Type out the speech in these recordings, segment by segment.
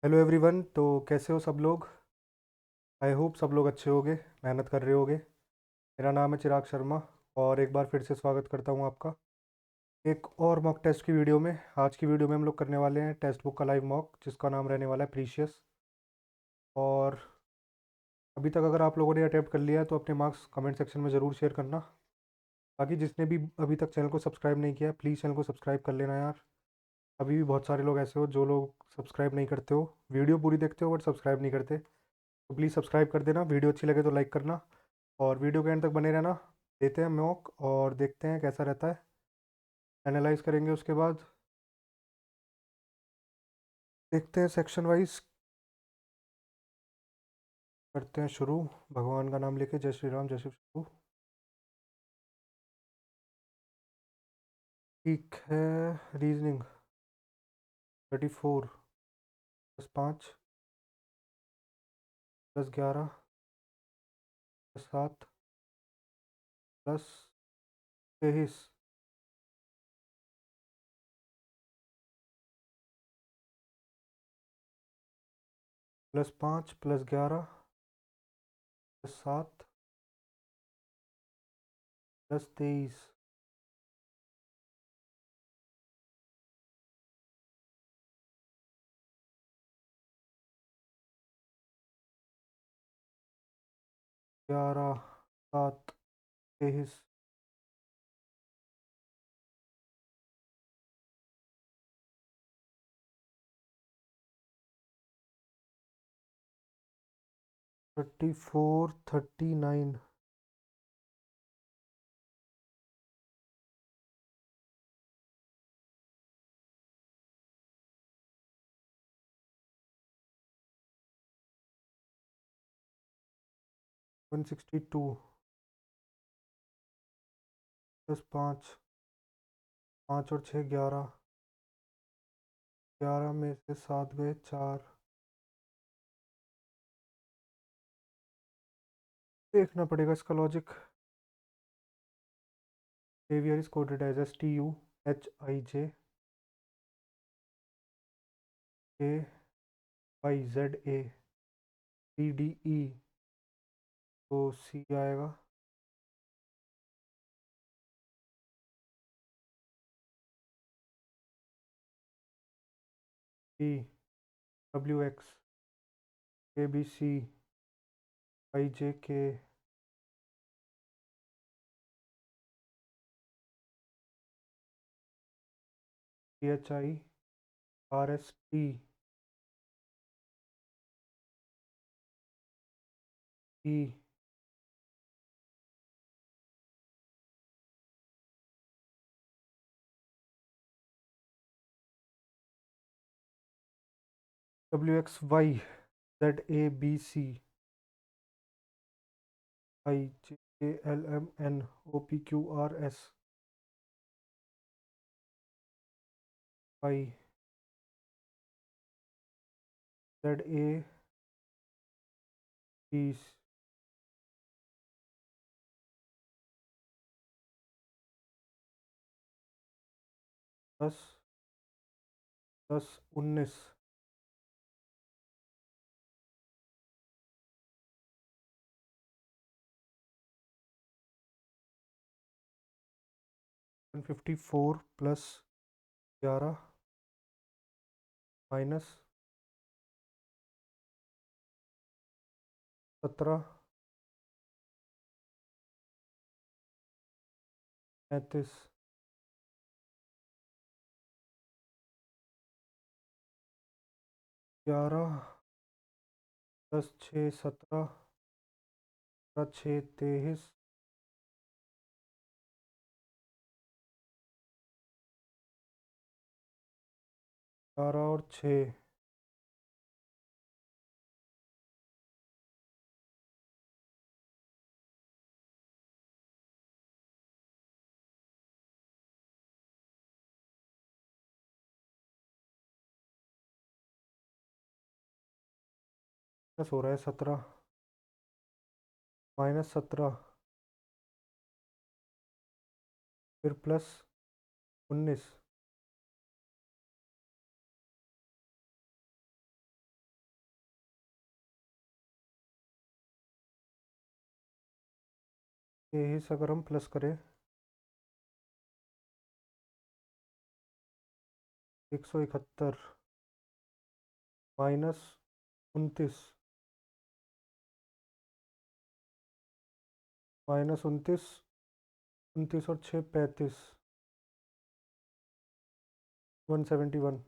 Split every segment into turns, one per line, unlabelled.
Hello everyone. तो कैसे हो सब लोग? आई होप सब लोग अच्छे होगे, मेहनत कर रहे होगे। मेरा नाम है चिराग शर्मा और एक बार फिर से स्वागत करता हूँ आपका एक और मॉक टेस्ट की वीडियो में। आज की वीडियो में हम लोग करने वाले हैं टेक्स्ट बुक का लाइव मॉक, जिसका नाम रहने वाला है प्रीशियस। और अभी तक अगर आप लोगों ने अटैम्प्ट कर लिया है तो अपने मार्क्स कमेंट सेक्शन में ज़रूर शेयर करना। बाकी जिसने भी अभी तक चैनल को सब्सक्राइब नहीं किया, प्लीज़ चैनल को सब्सक्राइब कर लेना यार। अभी भी बहुत सारे लोग ऐसे हो जो लोग सब्सक्राइब नहीं करते हो, वीडियो पूरी देखते हो बट सब्सक्राइब नहीं करते। तो प्लीज़ सब्सक्राइब कर देना, वीडियो अच्छी लगे तो लाइक करना और वीडियो के एंड तक बने रहना। देते हैं मॉक और देखते हैं कैसा रहता है, एनालाइज करेंगे उसके बाद। देखते हैं सेक्शन वाइज, करते हैं शुरू। भगवान का नाम लेके जय श्री राम जय श्री विष्णु। ठीक है। रीजनिंग 34 +5 +11 +7 +23 +5 +11 +7 +23 11 7 23 34 39 162 +5 5 और 6 11 11 में से 7 गए 4। देखना पड़ेगा इसका logic. Xavier is coded as STUHIJKYZACDE, तो C आएगा। E WX ABC IJK PHI RST E 10 10 19 154 +11 -17 35 11 +6 17 +6 23 11 और 6 प्लस हो रहा है 17 -17 फिर +19 23 अगर हम प्लस करें 171 -29 -29 29 और 6 35 171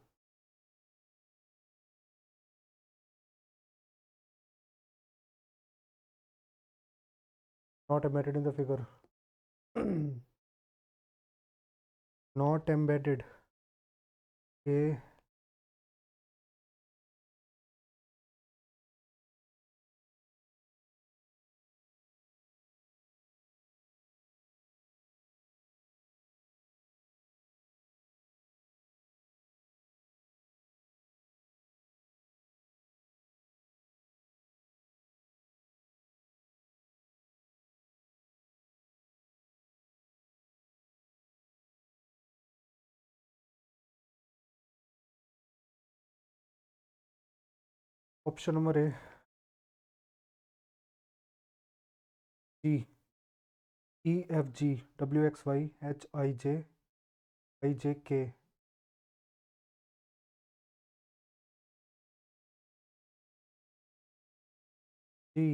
not embedded in the figure. Not embedded. A option number A G E F G W X Y H I J K G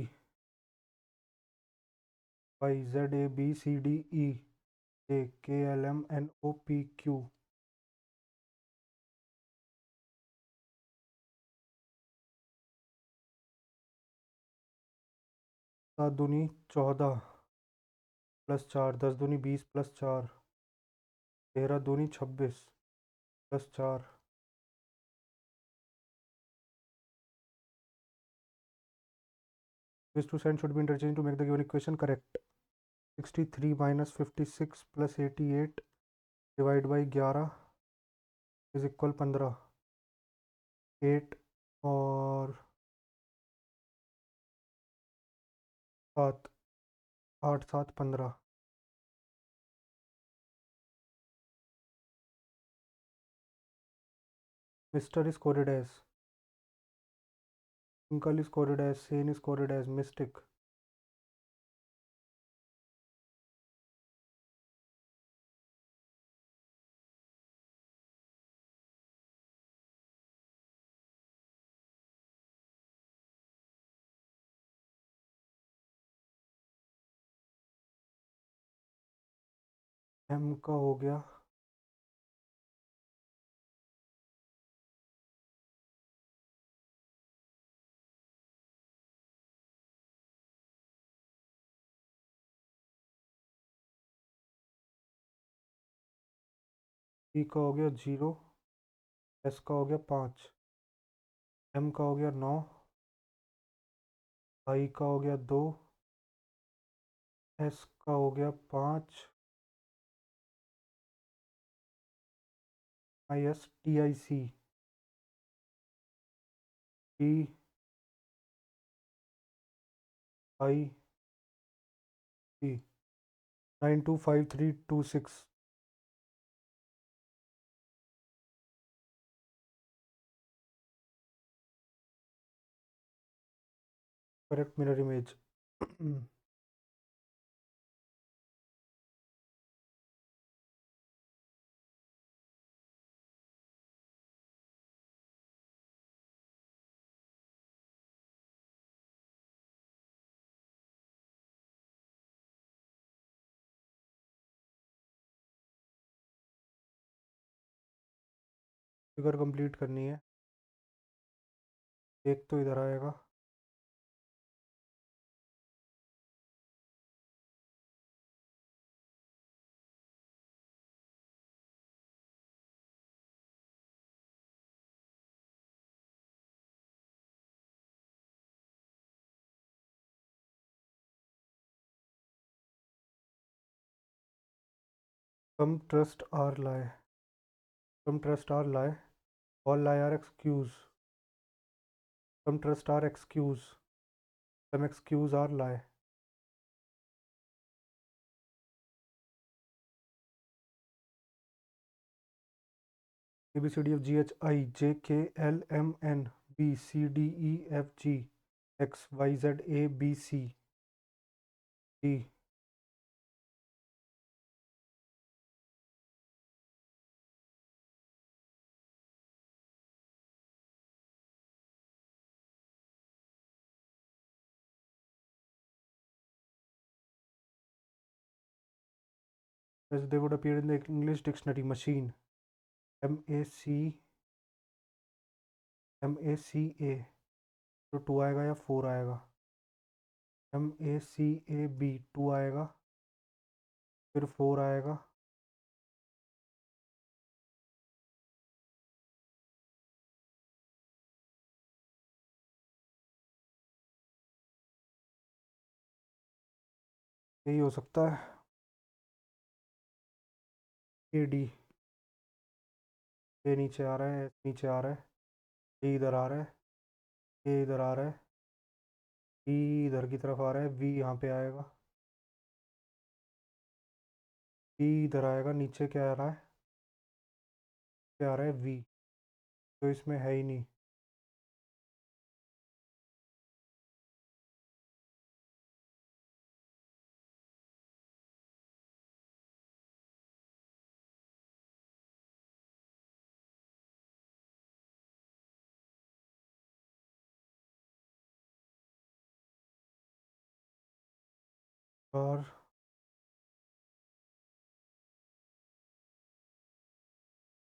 Y Z A B C D E J K L M N O P Q 7 दूनी 14 +4 10 दूनी 20 +4 13 दूनी 26 +4 These two signs should be interchanged to make the given equation correct. 63 - 56 + 88 divide by 11 is equal 15 8 और 7 8 7 15 Mr. is coded as Uncle is coded as Sane is coded as Mystic. M का हो गया P का हो गया 0 S का हो गया 5 M का हो गया 9 I का हो गया 2 S का हो गया 5 ISTIC T I C 925326 correct mirror image. Figure complete करनी है एक तो इधर आएगा Some trust or lie. Some trust or lie. All lie are excuse. Some trust are excuse. Some excuse or lie. A B C D F G H I J K L M N B C D E F G X Y Z A B C D as they would appear in the English dictionary. Machine, MACA, तो 2 आएगा या 4 आएगा? MACAB 2 आएगा, फिर 4 आएगा, यही हो सकता है। AD, ए नीचे आ रहा है, एस नीचे आ रहा है, डी इधर आ रहा है, ए इधर आ रहा है, ई इधर की तरफ आ रहा है, वी यहाँ पे आएगा, ई इधर आएगा, नीचे क्या आ रहा है? क्या आ रहा है? वी, तो इसमें है ही नहीं। और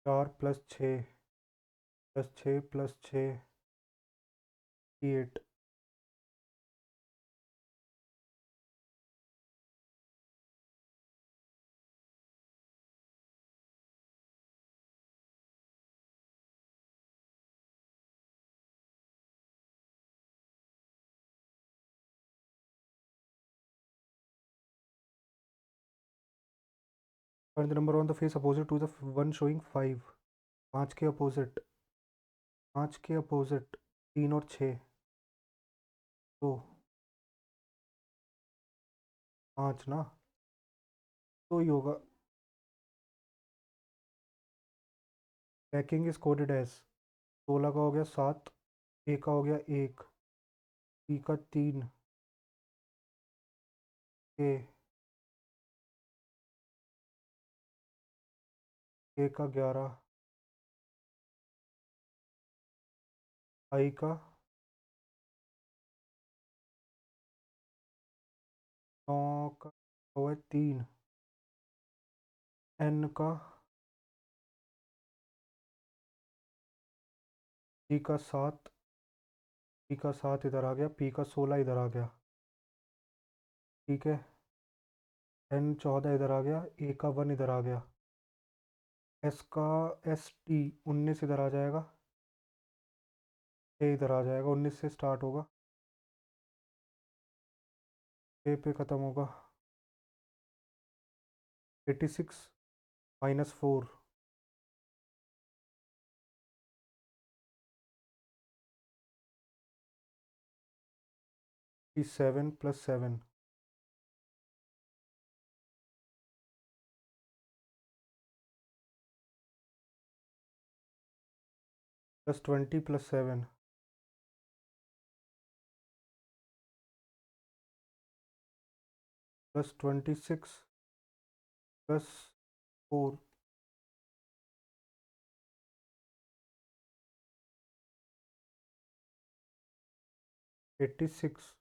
4 + 6 + 6 + 6 8। 5 the number on the face opposite to the one showing 5। 5 के अपोजिट, 3 और 6, तो 5 ना, तो ही होगा। पैकिंग इज कोडेड एज 16 का हो गया 7, ए का हो गया 1, बी का 3, ए का 11, आई का 9 का हुआ है 3, एन का, डी का 7, पी का 7 इधर आ गया, पी का 16 इधर आ गया, ठीक है। एन 14 इधर आ गया, ए का 1 इधर आ गया, एस का, एस टी 19 इधर आ जाएगा, ए इधर आ जाएगा, 19 से स्टार्ट होगा, ए पे ख़त्म होगा। 86 -4, 7 + 7 +20 + 7 +26 +4 86।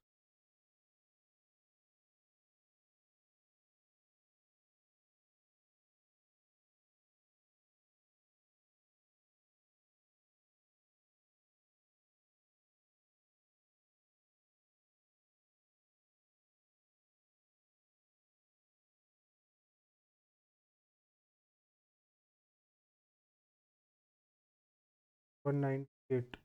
वन 98।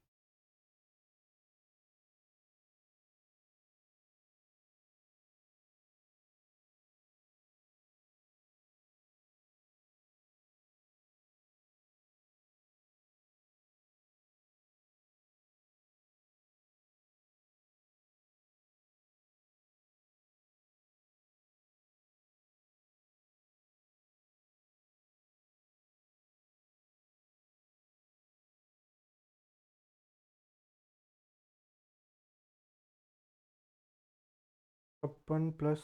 छप्पन plus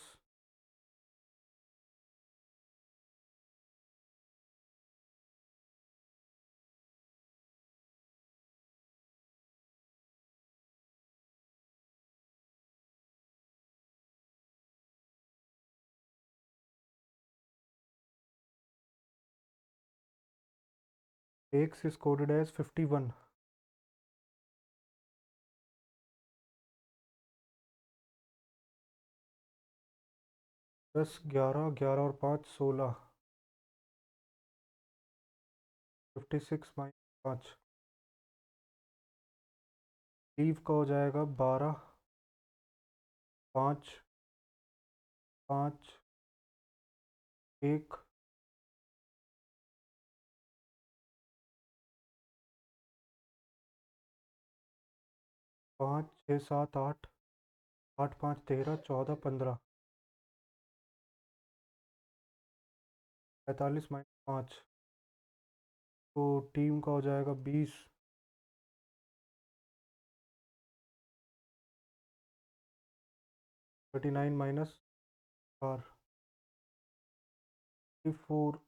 X is coded as 51. 10, 11, 11 और 5, 16. 56 माइनस 5. लीव का हो जाएगा 12, 5, 5, 1, 5, 6, 7, 8, 8, 5, 13, 14, 15. 45 माइनस 5. तो टीम का हो जाएगा 20. 39 minus 4. 4.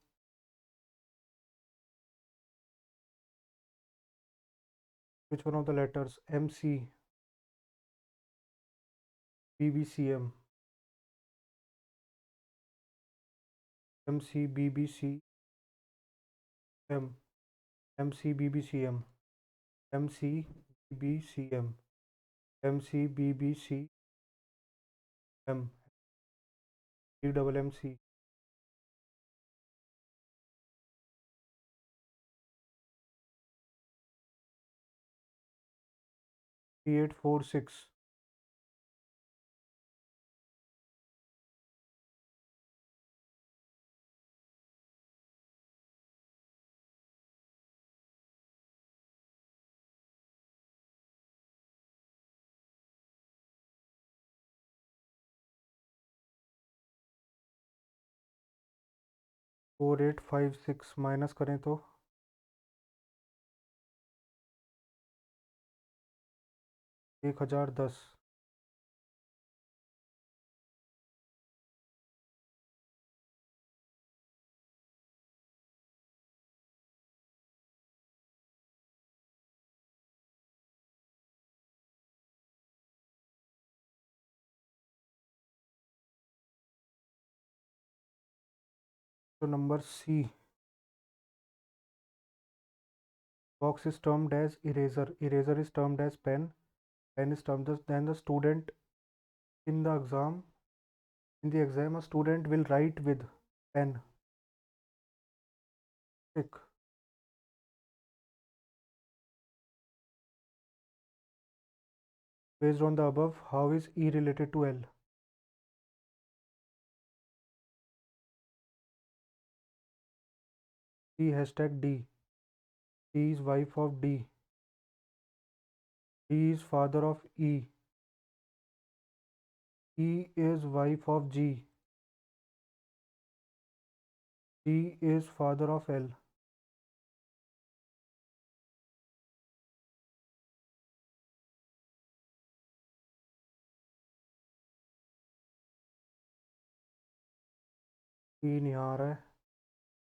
Which one of the letters? MC, BBCM, MC, BBC, M, MC, BBC, M, MC, BBC, M, MC, BBC, M, D double MC. P846. Four eight five six minus करें तो 1010. तो number C. Box is termed as eraser. Eraser is termed as pen. Pen is termed as, then the student in the exam. In the exam, a student will write with pen. Tick. Based on the above, how is E related to L? C hashtag D. C is wife of D. D is father of E. E is wife of G. G is father of L. E नहीं आ रहा है,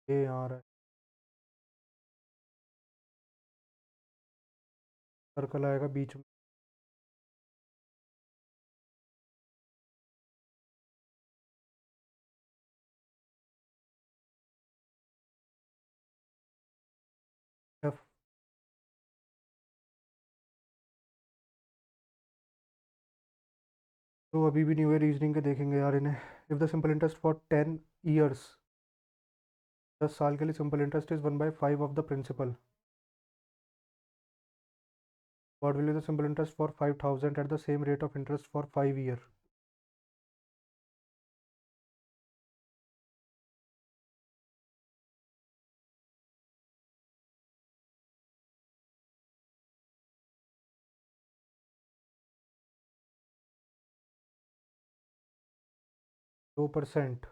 A आ रहा है. Circle आएगा बीच में. F. तो अभी भी न्यू ईयर रीजनिंग के देखेंगे यार इन्हें. If the simple interest for 10 years, 10 साल के लिए simple interest is 1/5 of the principal. What will be the simple interest for 5,000 at the same rate of interest for 5 years? दो percent.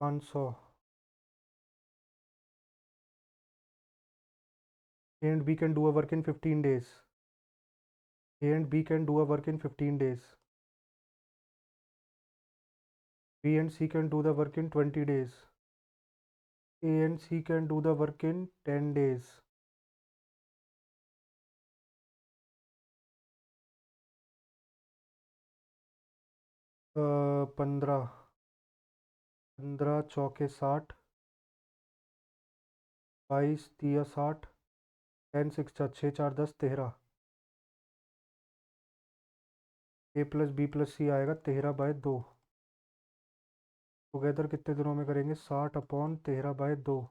500. A and B can do a work in 15 days. A and B can do a work in 15 days. B and C can do the work in 20 days. A and C can do the work in 10 days. 15, 15 चौके 60, 22 तिया 60, 10 6 6 4 10 13। ए plus B plus सी आएगा 13/2। Together कितने दिनों में करेंगे? 60/13/2,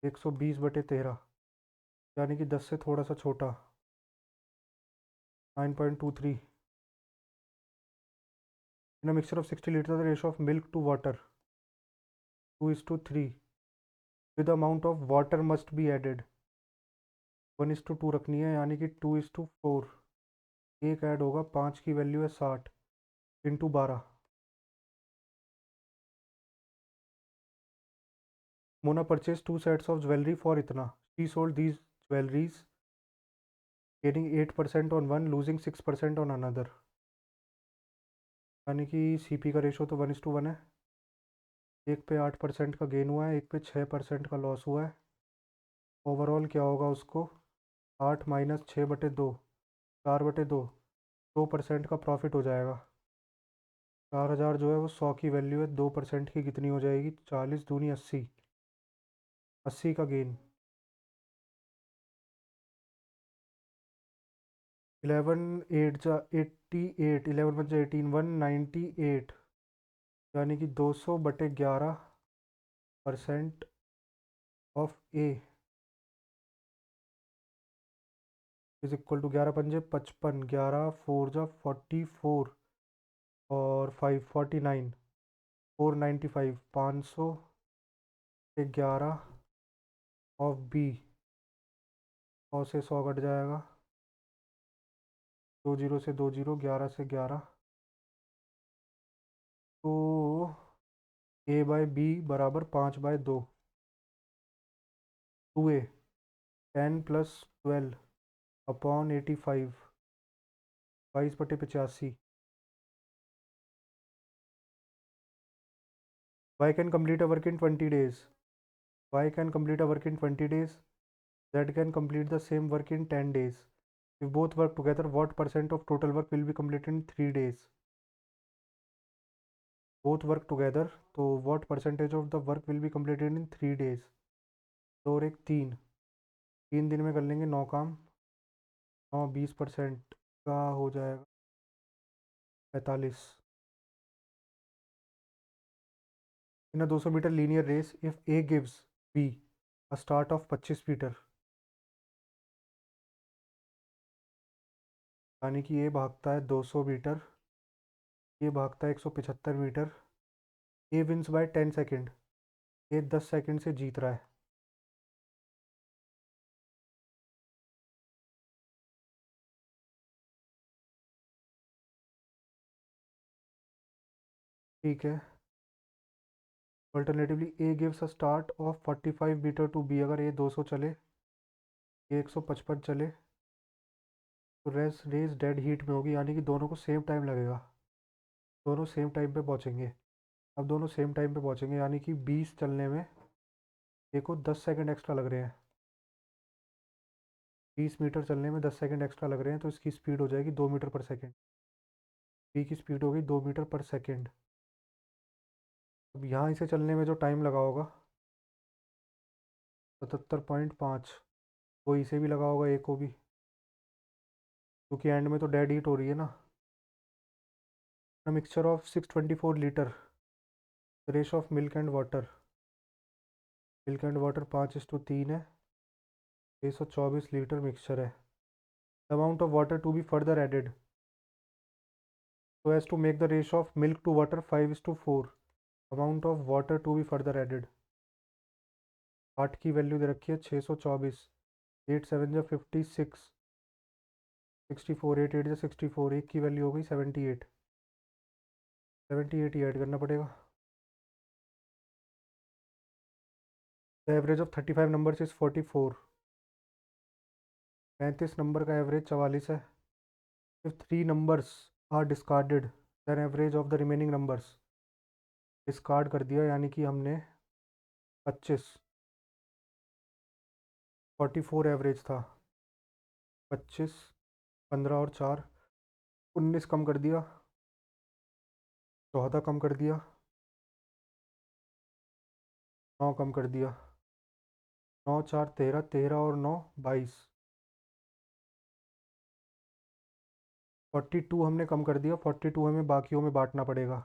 120/13, यानी कि 10 से थोड़ा सा छोटा, 9.23। In a mixture of 60 litre the ratio of milk to water 2:3, with amount of water must be added 1:2 रखनी है, यानी कि 2:4। एक ऐड होगा, 5 की वैल्यू है 60, into 12। Mona purchase 2 sets of jewellery for इतना, she sold these jewelleries gaining 8% on one, losing 6% on another. यानी कि सीपी का रेशो तो 1:1 है। एक पे 8% का गेन हुआ है, एक पे 6% का लॉस हुआ है। ओवरऑल क्या होगा उसको? 8 माइनस 6/2, 4/2, 2% का प्रॉफिट हो जाएगा। 4000 जो है वो 100 की वैल्यू है, 2% की कितनी हो जाएगी? 40 दूनी 80, 80 का गेन। 11 8 जा 88, 11 बन जा 18, 198, यानी कि 200/11% of a is equal to 11 पंजे 55, 11 4 जा 44, और 549, 495, 500 से 11 ऑफ बी, 100 से 100 कट जाएगा, 2 जीरो से 2 जीरो, 11 से 11, तो A/B बराबर 5/2, 2A 10 + 12 upon 85, 22/85। Y can complete a work in 20 days. Y can complete a work in 20 days. Z can complete the same work in 10 days. If both work together, what percent of total work will be completed in 3 days? Both work together, तो what percentage of the work will be completed in 3 days? दो और एक 3, 3 दिन में कर लेंगे 9 काम, 9 20% का हो जाएगा 45। In a 200 metre linear race, if A gives B a start of 25 metre, यानी कि ये भागता है 200 मीटर, ये भागता है 175 metre. A wins by 10 second, ये 10 सेकेंड से जीत रहा है। ठीक है। Alternatively A gives a start of 45 metre to B, अगर ये 200 चले, ये 155 चले, तो रेस डेड हीट में होगी, यानी कि दोनों को सेम टाइम लगेगा, दोनों सेम टाइम पे पहुंचेंगे। अब दोनों सेम टाइम पे पहुंचेंगे, यानी कि 20 चलने में देखो 10 सेकंड एक्स्ट्रा लग रहे हैं, 20 मीटर चलने में 10 सेकंड एक्स्ट्रा लग रहे हैं, तो इसकी स्पीड हो जाएगी 2 मीटर पर सेकंड। बी की स्पीड हो गई 2 मीटर पर सेकंड। अब यहाँ इसे चलने में जो टाइम लगा होगा 77.5, वो इसे भी लगा होगा, ए को भी, क्योंकि एंड में तो डेड हीट हो रही है ना। Mixture of 624 litre, ratio of milk and water, milk and water 5:3 है, 624 लीटर मिक्सचर है। Amount of water to be further added so as to make the ratio of milk to water 5:4, amount of water to be further added। 8 की value दे रखी है 624, 8 7 जा 56, 64, 8 8 जा 64, एक की value हो गई 78, 78 ही ऐड करना पड़ेगा। The average of 35 numbers is 44, 35 number का एवरेज 44 है। If 3 numbers are discarded then average of the remaining numbers, discard कर दिया, यानी कि हमने 25, 44 एवरेज था, 25, 15 और 4, 19 कम कर दिया, 14 कम कर दिया, 9 कम कर दिया, 9 4 13, 13 और 9 22, 42 हमने कम कर दिया। 42 हमें बाकियों में बांटना पड़ेगा,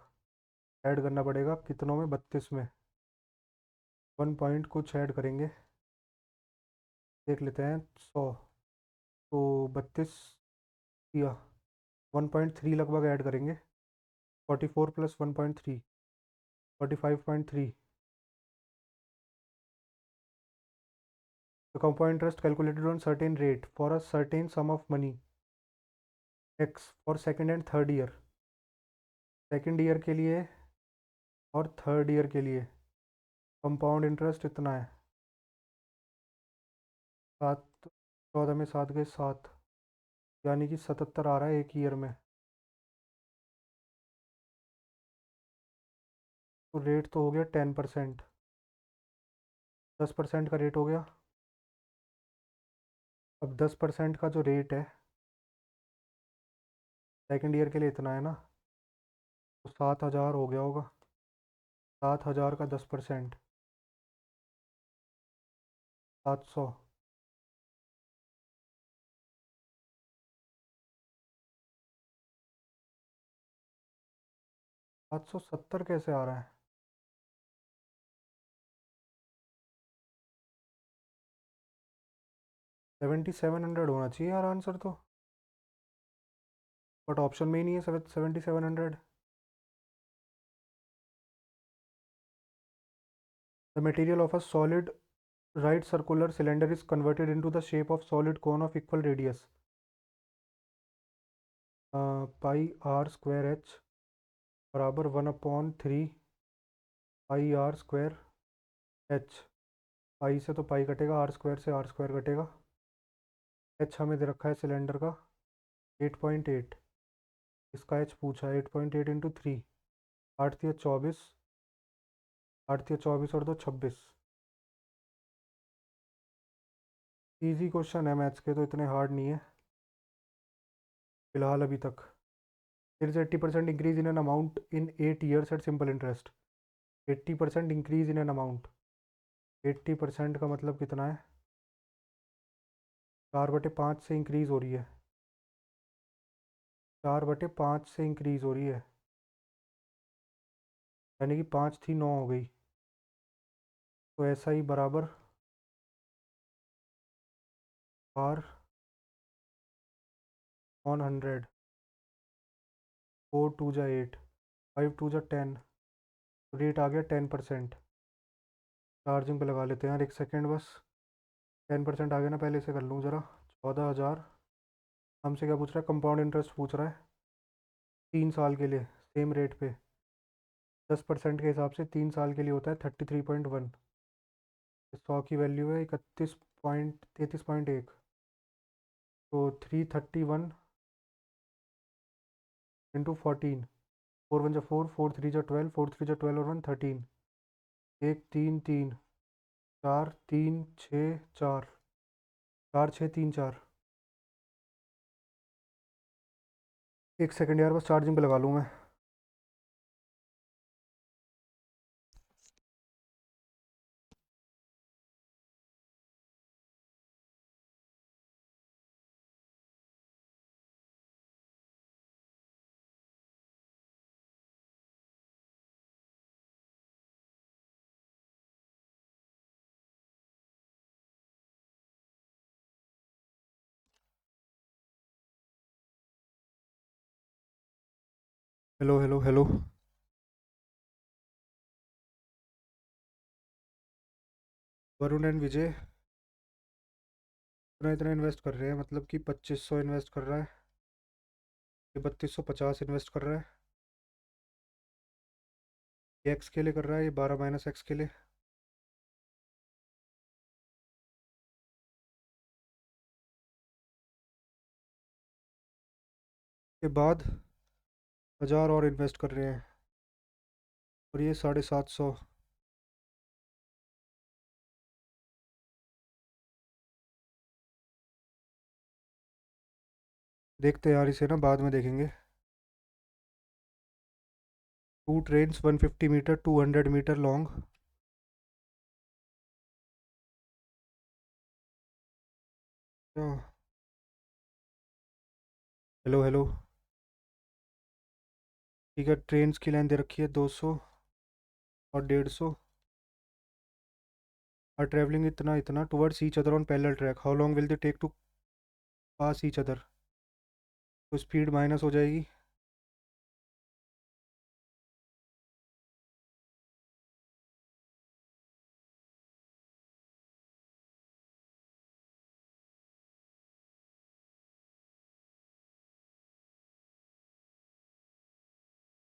ऐड करना पड़ेगा कितनों में, 32 में। 1 पॉइंट कुछ ऐड करेंगे, देख लेते हैं। 100 तो 32 दिया, 1.3 लगभग ऐड करेंगे। 44 plus 1.3, 45.3। The compound interest calculated on certain rate for a certain sum of money x for second and third year। Second year के लिए और थर्ड ईयर के लिए कंपाउंड इंटरेस्ट इतना है। 7, 14 में 7 गए 7, यानी कि 77 आ रहा है एक ईयर में। तो रेट तो हो गया 10%, 10% का रेट हो गया। अब 10% का जो रेट है सेकेंड ईयर के लिए इतना है ना, तो 7,000 हो गया होगा। 7,000 का 10%, 700। 770 कैसे आ रहा है? 7,700 होना चाहिए यार आंसर तो, बट ऑप्शन में ही नहीं है 7,700। The material of a solid right circular cylinder is converted into the shape of solid cone of equal radius। Pi r square h बराबर 1/3 pi r square h. Pi से तो pi कटेगा, r square से r square कटेगा। H हमें दे रखा है सिलेंडर का 8.8, इसका एच पूछा है 8.8 इंटू 3, 8 या 24, 8 या 24 और 2 26। इजी क्वेश्चन है मैथ्स के तो, इतने हार्ड नहीं है फिलहाल अभी तक। There is 80% increase in an amount in 8 years at simple interest. 80% increase in an amount, 80% का मतलब कितना है? 4/5 से इंक्रीज हो रही है, 4/5 से इंक्रीज हो रही है, यानी कि 5 थी 9 हो गई। तो ऐसा ही बराबर आर ऑन 100, 4 2 जा 8, 5 2 जा 10, रेट आ गया 10%। चार्जिंग पे लगा लेते हैं यार, एक सेकेंड बस। 10% आ गया ना, पहले से कर लूँ ज़रा। 14,000। हमसे क्या पूछ रहा है? कंपाउंड इंटरेस्ट पूछ रहा है 3 साल के लिए सेम रेट पे। 10% के हिसाब से 3 साल के लिए होता है 33.1। 100 की वैल्यू है 31.33.1, तो 331 इंटू 14। 4 1 जा 4, 4 3 जा 12, 4 3 जा 12 और 1 13। 1 3 3, 4 3 6 4, 4 6 3 4। एक सेकंड यार, बस चार्जिंग पे लगा लूँ मैं। Hello hello hello. Varun and Vijay इतना इतना इन्वेस्ट कर रहे हैं, मतलब कि 2500 इन्वेस्ट कर रहा है, ये 3250 इन्वेस्ट कर रहा है। ये एक्स के लिए कर रहा है, ये 12 माइनस एक्स के लिए। के बाद 1000 और इन्वेस्ट कर रहे हैं, और ये 750। देखते हैं यार, इसे ना बाद में देखेंगे। 2 trains 150 meter 200 meter long. Hello hello. ठीक है, ट्रेन्स की लाइन दे रखी है 200 और 150 are traveling इतना इतना towards each other on parallel track. How long will they take to pass each other? तो स्पीड माइनस हो जाएगी।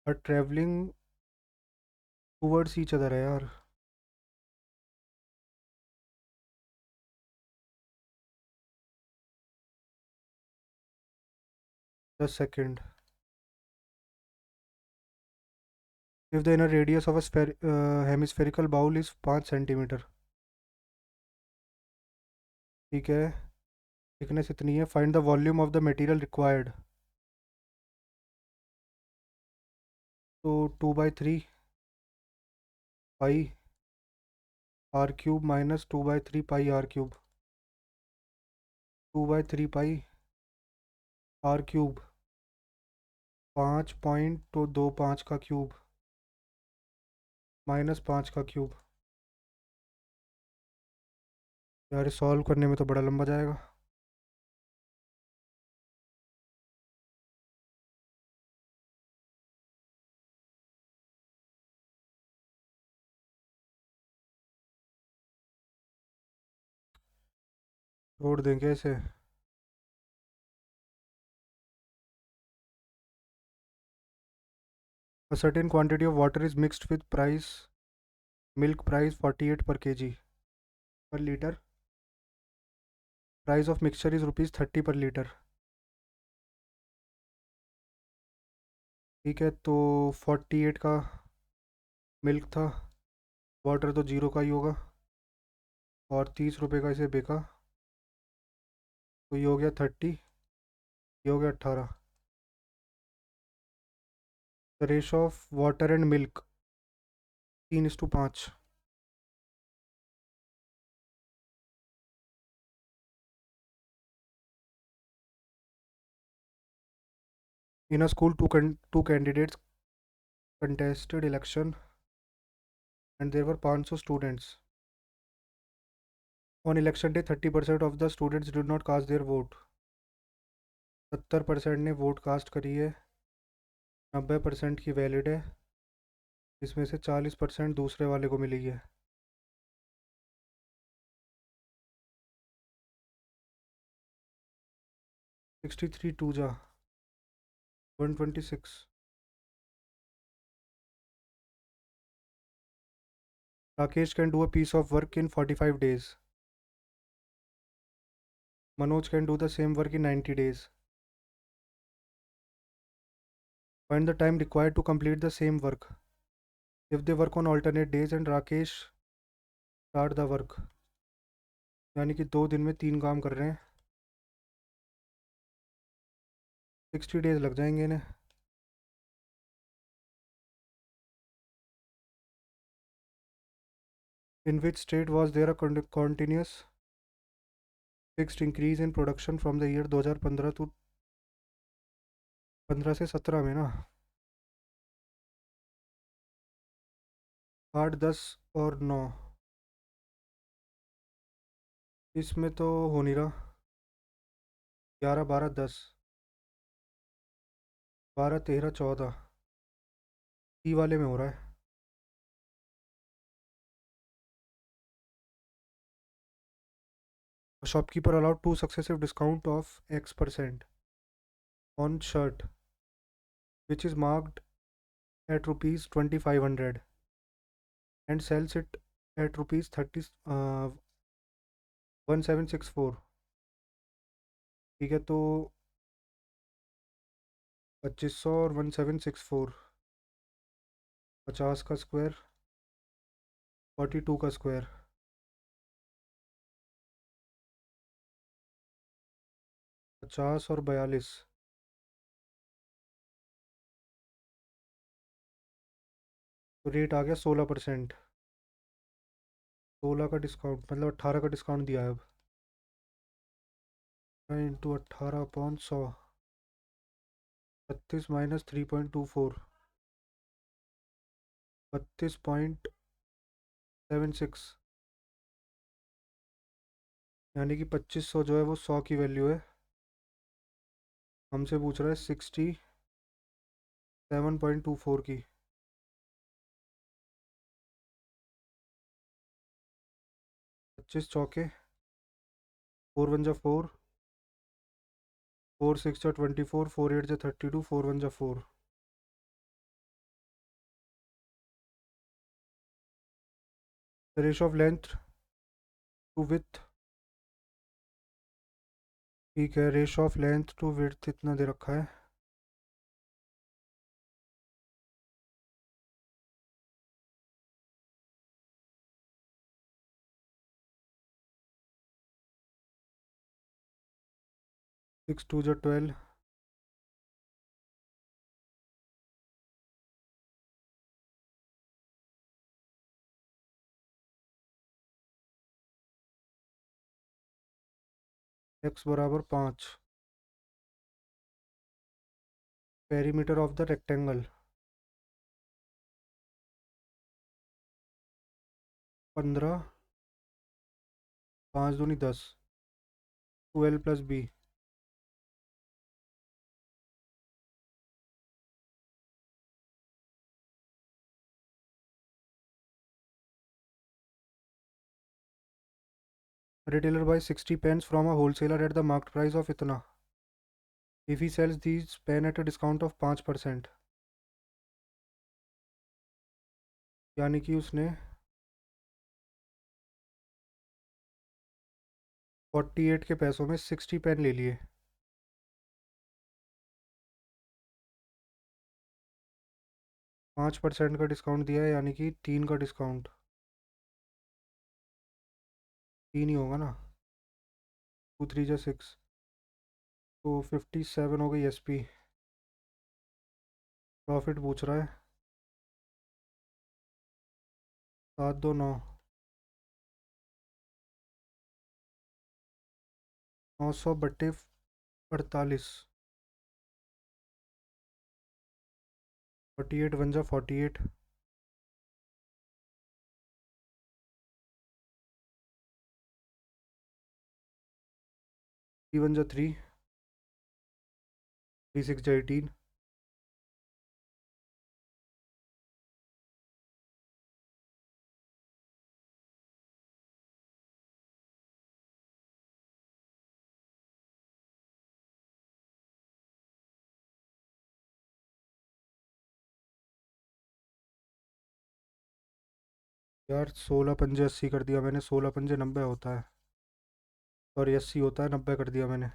और ट्रैवलिंग टूवर्ड्स ईच अदर है यार। 10 सेकेंड। If the inner radius of a hemispherical bowl is 5 centimetre. ठीक है, thickness इतनी है। Find the volume of the material required. तो 2/3 pi r cube minus 2/3 pi r cube. 2/3 pi r cube 5.25 का cube -5 का क्यूब। यार सॉल्व करने में तो बड़ा लंबा जाएगा। छोड़ देंगे इसे। A certain quantity of water is mixed with milk price 48 per kg per liter. Price of mixture is rupees 30 per liter. ठीक है, तो 48 का मिल्क था, वाटर तो 0 का ही होगा, और 30 रुपये का इसे बेचा, तो ये हो गया 30, ये हो गया 18। The ratio of water and milk 3:5। In a school two candidates contested election and there were 500 students. On election day 30% of the students did not cast their vote. 70% ने वोट कास्ट करी है, 90% की वैलिड है, इसमें से 40% दूसरे वाले को मिली है। 63 टू जा 126। Rakesh can do a piece of work in 45 days. Manoj can do the same work in 90 days. Find the time required to complete the same work. If they work on alternate days and Rakesh start the work, यानी कि 2 दिन में 3 काम कर रहे हैं, 60 days लग जाएंगे इन्हें। In which state was there a continuous fixed increase in production from the year 2015 to 15 से 17 में ना। 8, 10 और 9, इसमें तो हो नहीं रहा। 11, 12, 10, 12, 13, 14 सी वाले में हो रहा है। A shopkeeper allowed 2 successive discount of X% on shirt which is marked at rupees 2500 and sells it at rupees 1764। ठीक है, तो 2500 और 1764, 50 का स्क्वायर 42 का स्क्वायर, 50 और 42, तो रेट आ गया 16%। 16 का डिस्काउंट मतलब 18 का डिस्काउंट दिया है अब। इंटू 18/100, 36 - 3.24, 32.76। यानी कि 2500 जो है वो 100 की वैल्यू है। हमसे पूछ रहा है 67.24 की। 25 चौके, 4 1 जा 4, 4 6 जा 24, 4 8 जा 32, 4 1 जा 4। The ratio of length to with, ठीक है, ratio of length to width इतना दे रखा है। सिक्स 2 जा 12, x बराबर 5। पेरीमीटर ऑफ द रेक्टेंगल 15, 5 दूनी 10, 12 + b। Retailer buy 60 pens from a wholesaler at the market price of इतना। If he sells these pen at a discount of 5%, यानी कि उसने 48 के पैसों में 60 पेन ले लिए। 5% का डिस्काउंट दिया है, यानी कि 3 का डिस्काउंट। 3 ही होगा ना, 2 3 जा 6, तो 57 हो गई SP। प्रॉफिट पूछ रहा है 7 2 9, 900/48, 48 1 जा 48, 3 1 जा 3, 3 6 जा 18। यार 16 पंजे 80 कर दिया मैंने, 16 पंजे 90 होता है, सॉरी 80 होता है, 90 कर दिया मैंने।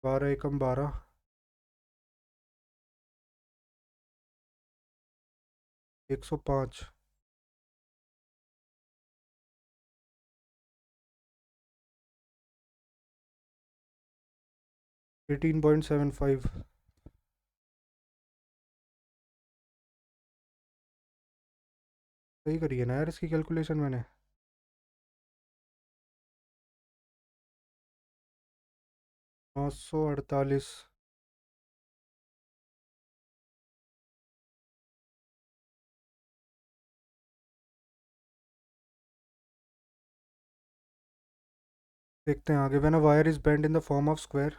बारह एकम 12, 105, 18.75। सही करी है ना यार इसकी कैलकुलेशन मैंने। 948। देखते हैं आगे। When a wire is bend in the form of square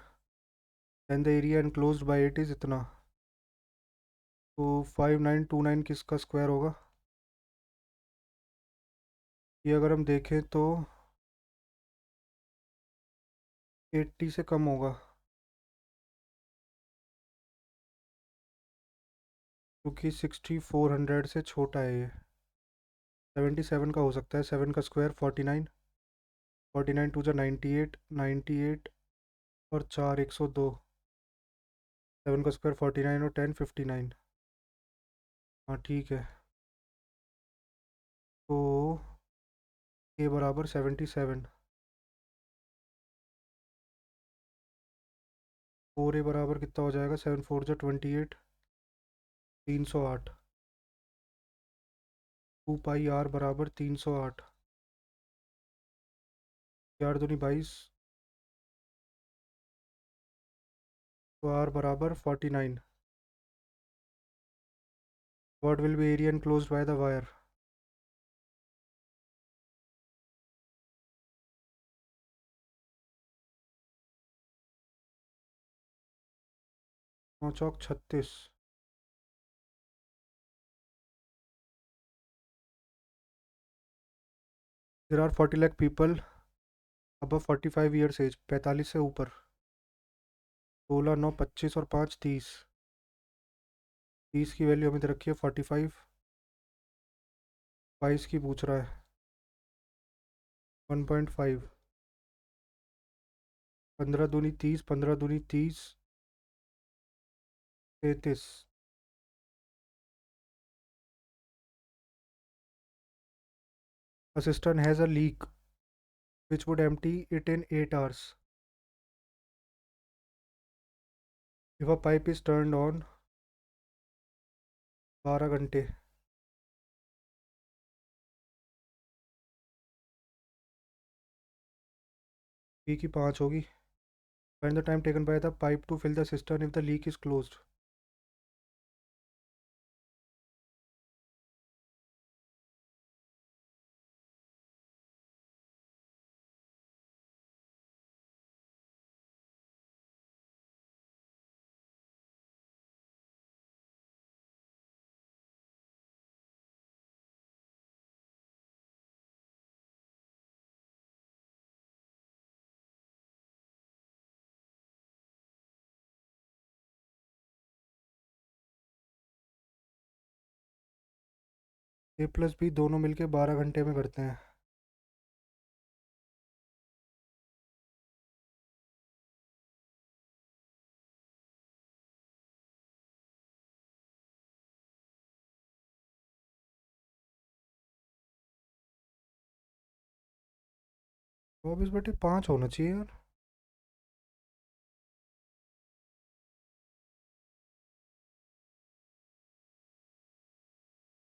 and the area enclosed bye it is इतना, तो 5929 किसका स्क्वायर होगा? ये अगर हम देखें तो 80 से कम होगा, क्योंकि 6400 से छोटा है ये। 77 का हो सकता है, 7 का स्क्वायर 49, 49 2 जा 98, 98 और 4 102, 7 का स्क्वायर 49 और 10 59। हाँ ठीक है। तो ए बराबर 77, फोर ए बराबर कितना हो जाएगा, 7 4 जा 28, 308। 2 पाई आर बराबर 308, 4 दूनी 22, तो आर बराबर 49। What will be area enclosed by the wire? नौ चौक 36। There are 40 lakh people above 45 years as, 45 से ऊपर। 16 9 25 और 5 30। 30 की वैल्यू हमें दे रखी है 45। 22 की पूछ रहा है 1.5। 15 दूनी 30, 15 दूनी 30, 33। A cistern has a leak which would empty it in 8 hours. If a pipe is turned on 12 घंटे। पी की 5 होगी। Find the time taken by the pipe to fill the cistern if the leak is closed. A plus B दोनों मिलके 12 घंटे में करते हैं। तो 24/5 होना चाहिए यार।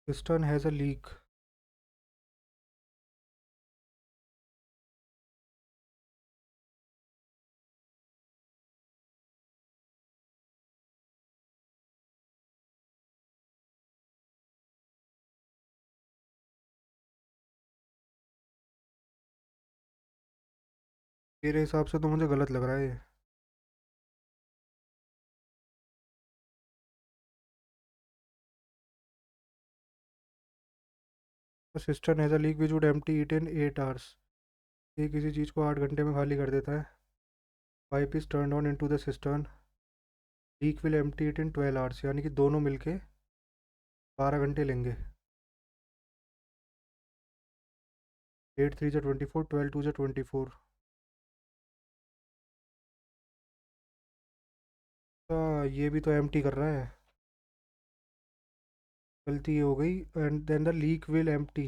Cistern has a leak. मेरे हिसाब से तो मुझे गलत लग रहा है ये। A cistern has a leak which would empty it in 8 hours. ये किसी चीज़ को 8 घंटे में खाली कर देता है। Pipe is turn on into the cistern, leak will empty it in 12 hours, यानी कि दोनों मिलके 12 घंटे लेंगे। 8 3 जा 24, 12 2 जा 24। ये भी तो एम्प्टी कर रहा है। गलती ये हो गई। And then the leak will empty,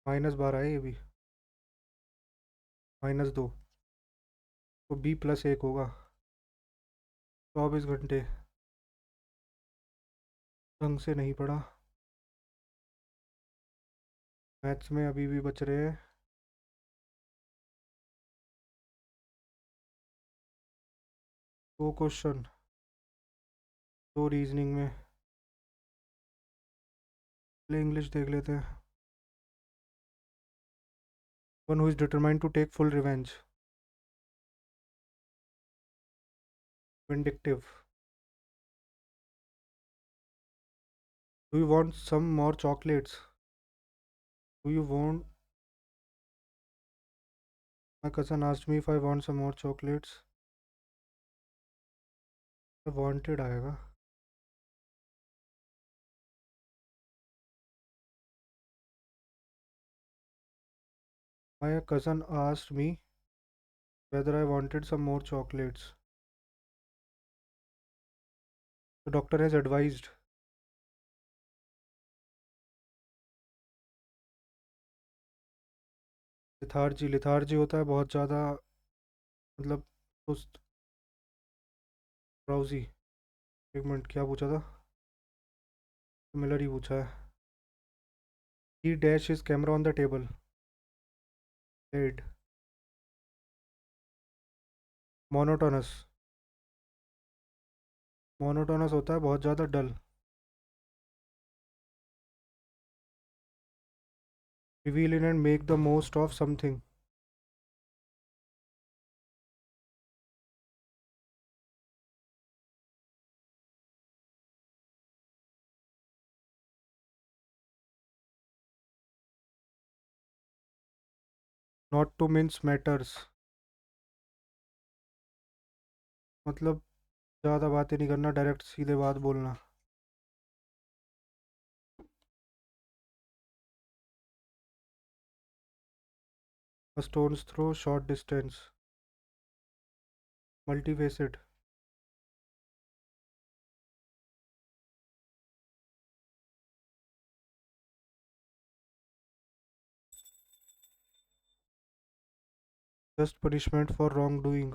-12 है ये भी, -2। तो बी प्लस 1 होगा। 24 घंटे। ढंग से नहीं पढ़ा। मैथ्स में अभी भी बच रहे हैं 2 क्वेश्चन, 2 रीजनिंग में। पहले इंग्लिश देख लेते हैं। One who is determined to take full revenge, vindictive. Do you want some more chocolates? Do you want, my cousin asked me if I want some more chocolates. Wanted आएगा। My cousin asked me whether I wanted some more chocolates. The doctor has advised lethargy, lethargy होता है बहुत ज़्यादा, मतलब सुस्त, drowsy. एक minute, क्या पूछा था? सिमिलर ही पूछा है। He dash is camera on the table. Head. Monotonous, monotonous होता है बहुत ज़्यादा dull. Revel in and make the most of something. Not to mince matters, मतलब ज़्यादा बातें नहीं करना, डायरेक्ट सीधे बात बोलना। A stone's throw, short distance. Multifaceted. Just punishment for wrongdoing.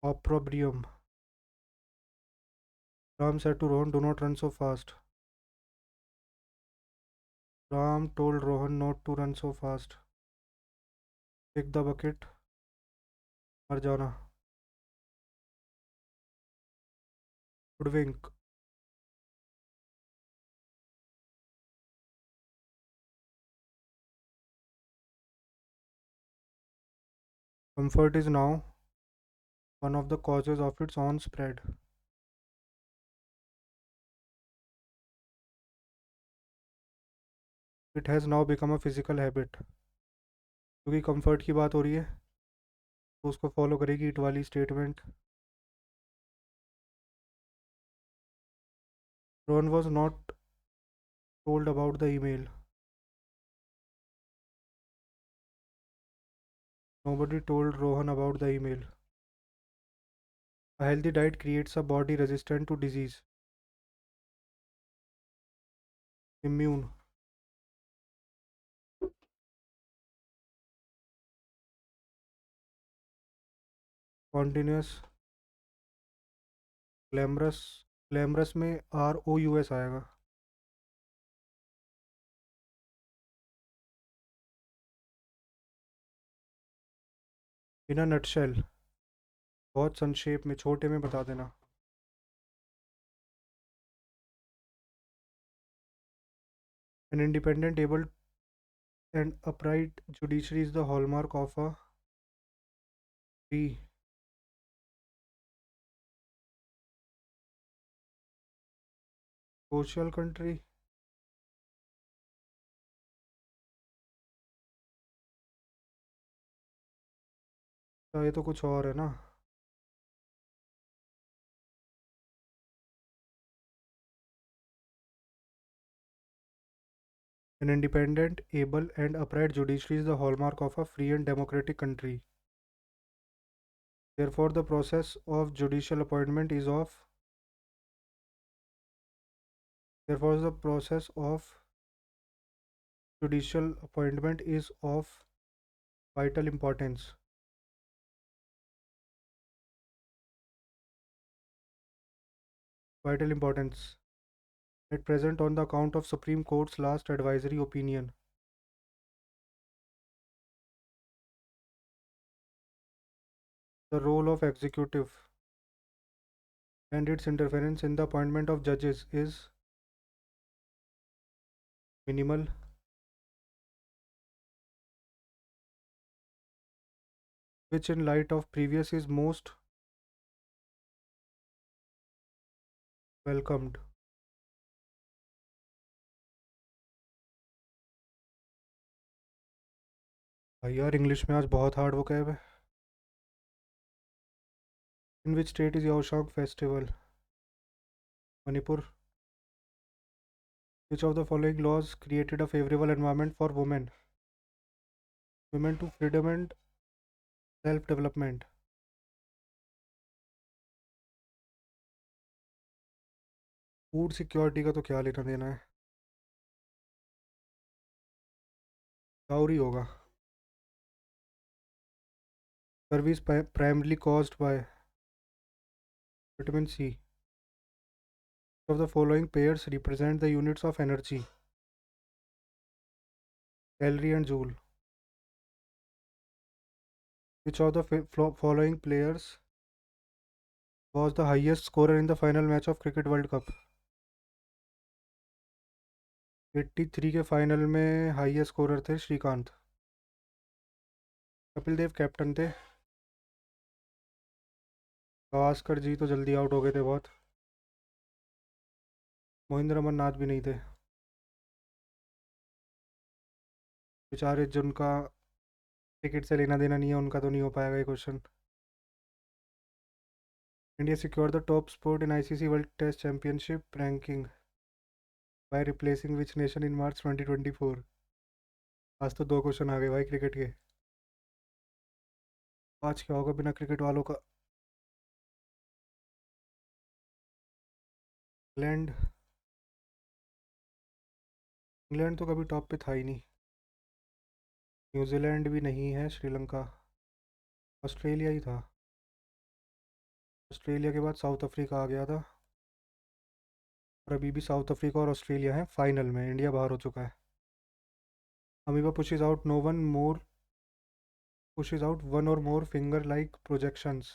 Opprobrium. Ram said to Rohan, do not run so fast. Ram told Rohan not to run so fast. Pick the bucket. मर जाना. Hoodwink. Comfort is now one of the causes of its own spread. It has now become a physical habit. क्योंकि comfort की बात हो रही है तो उसको फॉलो करेगी इट वाली statement. Rohan was not told about the email. Nobody told Rohan about the email. A healthy diet creates a body resistant to disease. Immune. Continuous. Glamorous. Glamorous में ROUS आएगा. इन अ नटशेल, बहुत संक्षेप में, छोटे में बता देना. An independent, able and upright judiciary is the hallmark of a free social country. ये तो कुछ और है ना. An independent, able and upright judiciary is the hallmark of a free and democratic country. Therefore, the process of judicial appointment is of. Therefore, the process of judicial appointment is of vital importance. Vital importance. At present, on the account of Supreme Court's last advisory opinion. The role of executive and its interference in the appointment of judges is minimal. Which in light of previous is most welcomed. भाई यार English में आज बहुत hard vocab है. In which state is Yaoshang festival? Manipur. Which of the following laws created a favourable environment for women? Women to freedom and self development. Food security का तो क्या लेना देना है, डाउरी होगा। सर्विस primarily caused by vitamin C. Of the following pairs represent the units of energy, calorie and joule. Which of the following players was the highest scorer in the final match of cricket world cup? 83 के final में highest scorer थे Shrikant. Kapil Dev captain थे। गावस्कर जी तो जल्दी out हो गए थे बहुत। मोहिंद्र अमरनाथ भी नहीं थे बेचारे, जिनका क्रिकेट से लेना देना नहीं है उनका तो नहीं हो पाएगा ये क्वेश्चन। India secured the top spot in ICC world test championship ranking by replacing which nation in March 2024। आज तो दो क्वेश्चन आ गए भाई क्रिकेट के। आज क्या होगा बिना क्रिकेट वालों का। इंग्लैंड। इंग्लैंड तो कभी टॉप पे था ही नहीं। न्यूजीलैंड भी नहीं है, श्रीलंका। ऑस्ट्रेलिया ही था। ऑस्ट्रेलिया के बाद साउथ अफ्रीका आ गया था। और अभी भी साउथ अफ्रीका और ऑस्ट्रेलिया है फाइनल में, इंडिया बाहर हो चुका है। Amoeba pushes out no one more pushes out one or more finger like projections।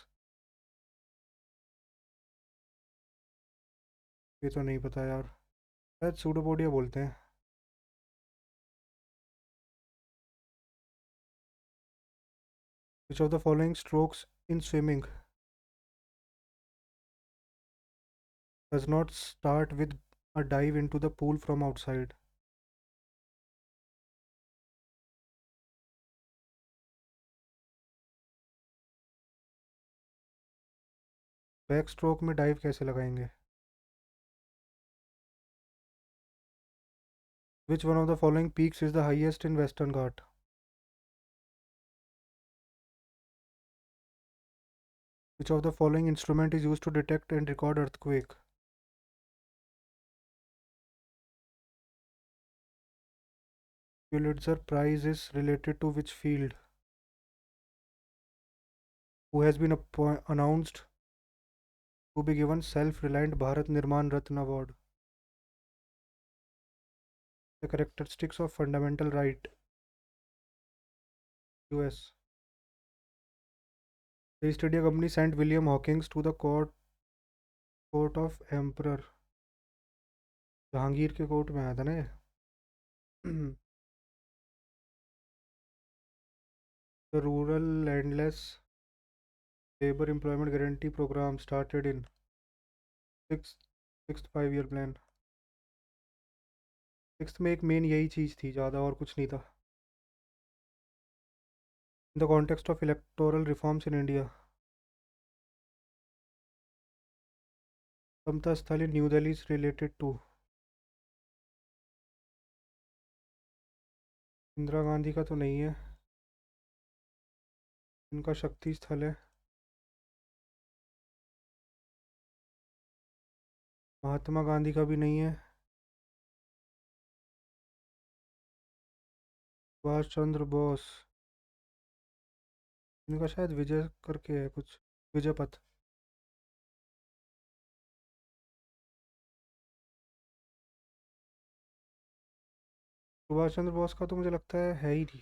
ये तो नहीं पता यार, शायद सूडोपोडिया बोलते हैं। Which of the following strokes in swimming does not start with a dive into the pool from outside? Back stroke में dive कैसे लगाएंगे? Which one of the following peaks is the highest in Western Ghat? Which of the following instrument is used to detect and record earthquake? Pulitzer Prize is related to which field? Who has been announced to be given Self-Reliant Bharat Nirman Ratna Award? The characteristics of fundamental right. US. The East India Company sent William Hawkins to the court of Emperor। Jahangir के court में आया था ना ये। The Rural Landless Labor Employment Guarantee Program started in sixth 5 year plan। Sixth में एक main यही चीज़ थी, ज़्यादा और कुछ नहीं था। In the context of electoral reforms in India, समता स्थल in New Delhi is related to Indira Gandhi का तो नहीं है, इनका शक्ति स्थल है। महात्मा गांधी का भी नहीं है। सुभाष चंद्र बोस, इनका शायद विजय करके है कुछ, विजय पथ। सुभाष चंद्र बोस का तो मुझे लगता है ही नहीं।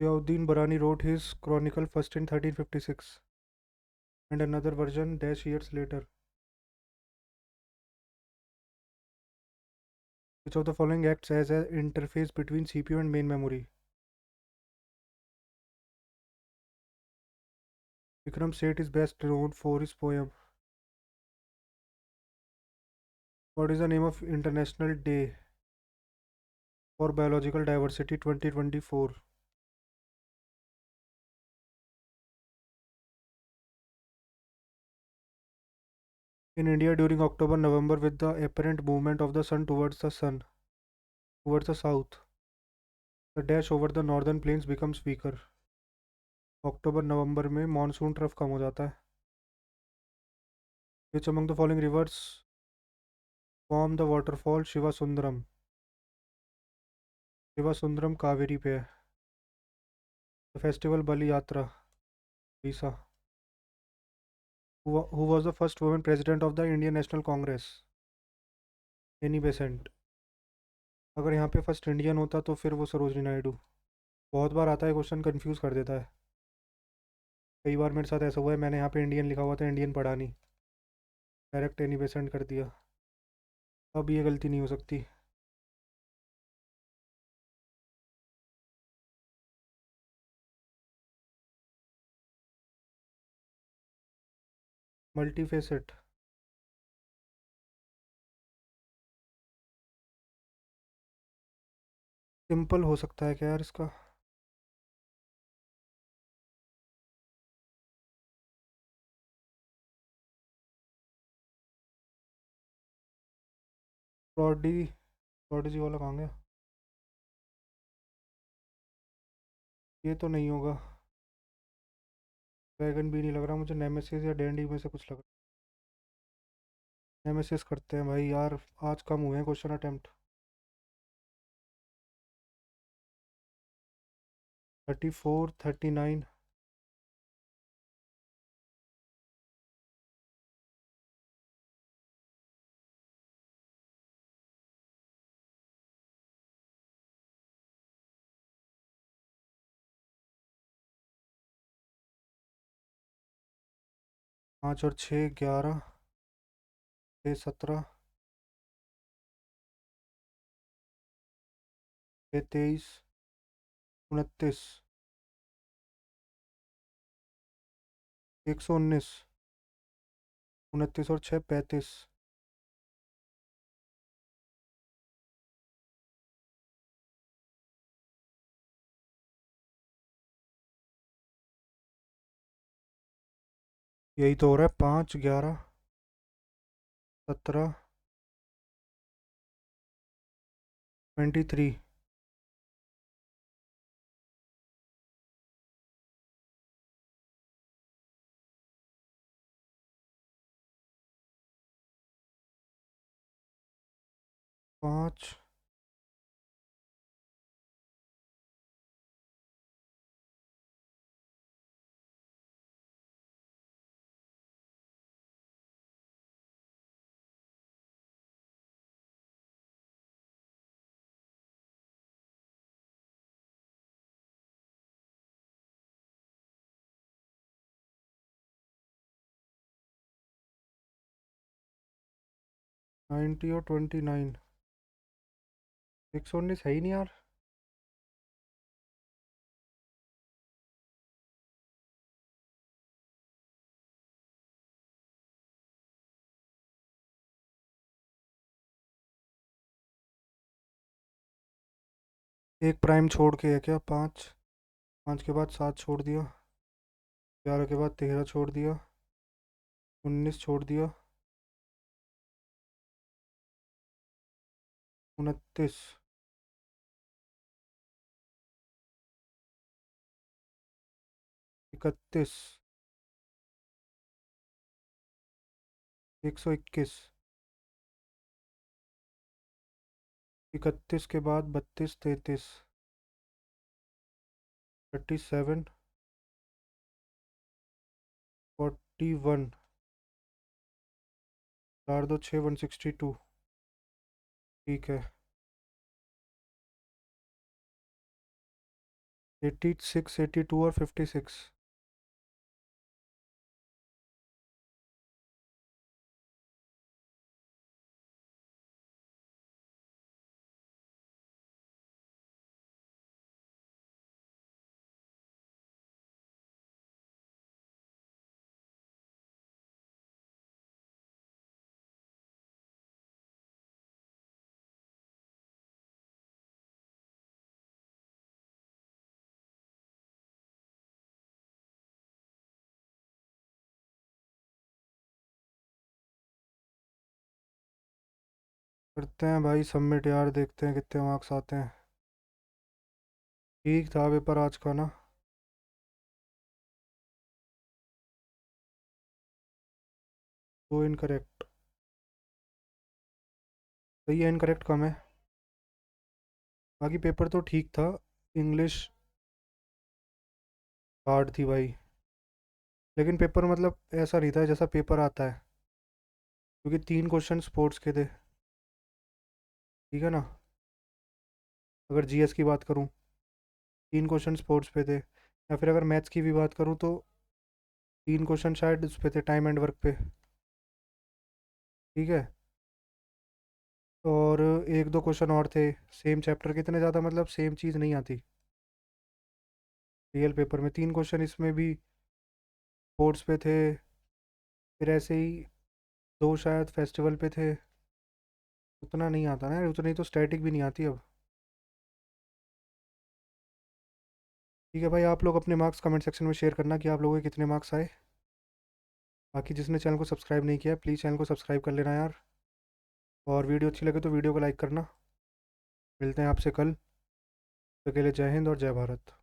Ziauddin Barani wrote his chronicle first in 1356 and another version dash years later. Which of the following acts as an interface between CPU and main memory? Vikram Seth is best known for his poem. What is the name of International Day for Biological Diversity 2024? In India during October-November with the apparent movement of the sun towards the south, the dash over the northern plains becomes weaker. अक्टूबर नवंबर में monsoon trough कम हो जाता है. Which among the following rivers form the waterfall Shivasundaram? शिवासुंदरम Kaveri पे है. The festival बलि यात्रा Orissa. Who was the first woman president of the Indian National Congress? Annie Besant. अगर यहाँ पे फर्स्ट इंडियन होता तो फिर वो सरोजनी नायडू. बहुत बार आता है क्वेश्चन, कंफ्यूज कर देता है. कई बार मेरे साथ ऐसा हुआ है, मैंने यहाँ पे इंडियन लिखा हुआ था, इंडियन पढ़ा नहीं, डायरेक्ट एनी बेसेंट कर दिया. अब ये गलती नहीं हो सकती. Multi facet. सिंपल हो सकता है क्या यार इसका? प्रोडिजी वाला कहाँ गया? ये तो नहीं होगा. ड्रैगन भी नहीं लग रहा मुझे. नेमेसिस या डैंडी में से कुछ लग रहा है. नेमेसिस करते हैं भाई यार, आज कम हुए हैं क्वेश्चन अटेम्प्ट. 34, 39. 5 और 6 11. 6 17. 6 23. 29. 119. 29 और 6 35. यही तो हो रहा है. 5 11 17. 23. 5. 90 और 29. 119 है ही नहीं यार. एक प्राइम छोड़ के है क्या? 5. 5 के बाद 7 छोड़ दिया. 11 के बाद 13 छोड़ दिया. 19 छोड़ दिया. 29. 31. 121. 31 के बाद 32 33. 37. 41. 4 2 6 162. ठीक है. 86 82 और 56. करते हैं भाई सबमिट यार, देखते हैं कितने मार्क्स आते हैं। ठीक था पेपर आज का ना। दो इनकरेक्ट। सही है, इनकरेक्ट कम है। बाकी पेपर तो ठीक था। इंग्लिश हार्ड थी भाई। लेकिन पेपर मतलब ऐसा नहीं था जैसा पेपर आता है, क्योंकि 3 क्वेश्चन स्पोर्ट्स के थे। ठीक है ना। अगर जीएस की बात करूँ, 3 क्वेश्चन स्पोर्ट्स पे थे, या फिर अगर मैथ्स की भी बात करूँ तो 3 क्वेश्चन शायद उस पे थे, टाइम एंड वर्क पे। ठीक है। और एक दो क्वेश्चन और थे सेम चैप्टर के, इतने ज़्यादा मतलब सेम चीज़ नहीं आती रियल पेपर में। 3 क्वेश्चन इसमें भी स्पोर्ट्स पे थे, फिर ऐसे ही दो शायद फेस्टिवल पे थे। उतना नहीं आता ना, उतनी तो स्टैटिक भी नहीं आती अब। ठीक है भाई, आप लोग अपने मार्क्स कमेंट सेक्शन में शेयर करना कि आप लोगों के कितने मार्क्स आए। बाकी जिसने चैनल को सब्सक्राइब नहीं किया प्लीज़ चैनल को सब्सक्राइब कर लेना यार। और वीडियो अच्छी लगे तो वीडियो को लाइक करना। मिलते हैं आपसे कल। तो के लिए जय हिंद और जय भारत।